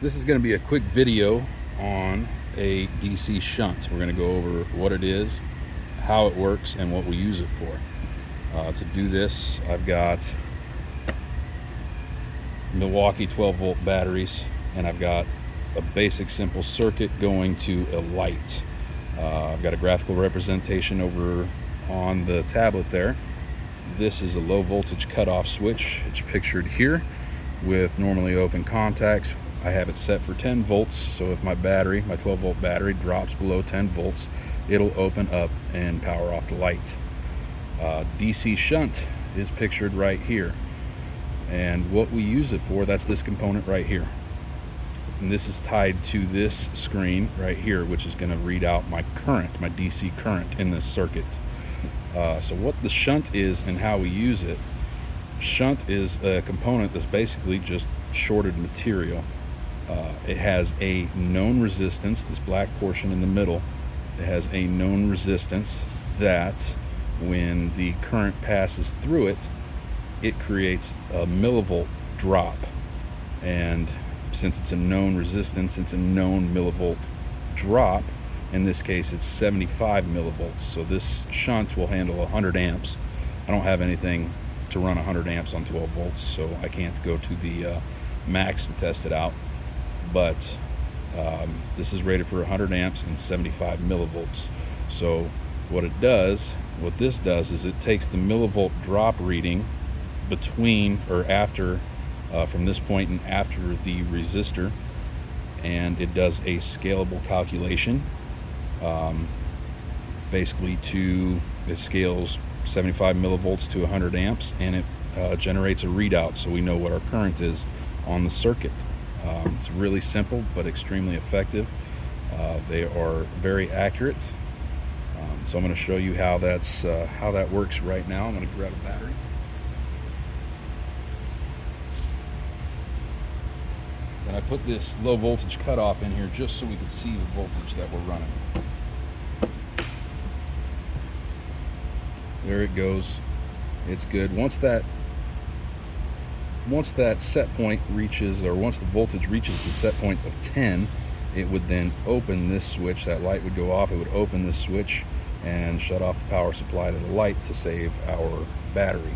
This is going to be a quick video on a DC shunt. We're going to go over what it is, how it works, and what we use it for. To do this, I've got Milwaukee 12-volt batteries, and I've got a basic simple circuit going to a light. I've got a graphical representation over on the tablet there. This is a low voltage cutoff switch. It's pictured here with normally open contacts. I have it set for 10 volts, so if my 12-volt battery drops below 10 volts, it'll open up and power off the light. DC shunt is pictured right here, and what we use it for, that's this component right here. And this is tied to this screen right here, which is going to read out my current, my DC current in this circuit. So what the shunt is and how we use it. Shunt is a component that's basically just shorted material. It has a known resistance, this black portion in the middle. It has a known resistance that when the current passes through it, it creates a millivolt drop. And since it's a known resistance, it's a known millivolt drop. In this case, it's 75 millivolts. So this shunt will handle 100 amps. I don't have anything to run 100 amps on 12 volts, so I can't go to the max to test it out. But this is rated for 100 amps and 75 millivolts. So what this does is it takes the millivolt drop reading between or after from this point and after the resistor, and it does a scalable calculation. Basically, it scales 75 millivolts to 100 amps, and it generates a readout, so we know what our current is on the circuit. It's really simple but extremely effective. They are very accurate. So I'm going to show you how that works right now. I'm going to grab a battery. And I put this low voltage cutoff in here just so we could see the voltage that we're running. There it goes. It's good. Once that set point reaches, or once the voltage reaches the set point of 10, it would then open this switch. That light would go off. It would open this switch and shut off the power supply to the light to save our battery.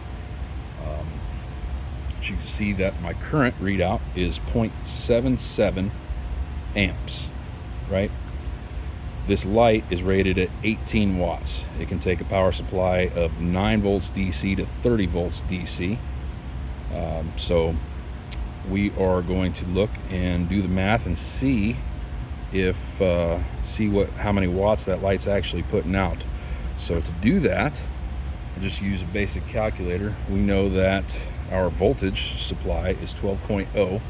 You can see that my current readout is 0.77 amps, right? This light is rated at 18 watts. It can take a power supply of 9 volts DC to 30 volts DC. So we are going to look and do the math and see how many watts that light's actually putting out. So to do that, I just use a basic calculator. We know that our voltage supply is 12.0.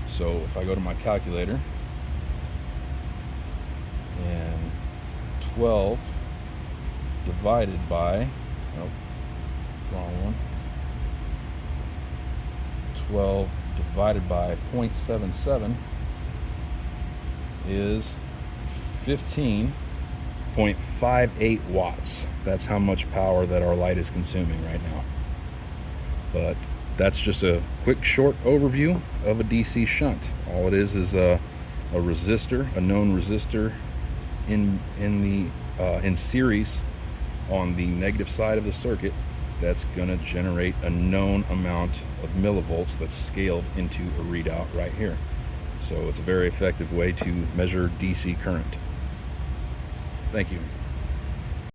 So if I go to my calculator, and 12 divided by, wrong one, 12 divided by 0.77 is 15.58 watts. That's how much power that our light is consuming right now. But that's just a quick short overview of a DC shunt. All it is a resistor, a known resistor in series on the negative side of the circuit that's going to generate a known amount of millivolts that's scaled into a readout right here. So it's a very effective way to measure DC current. Thank you.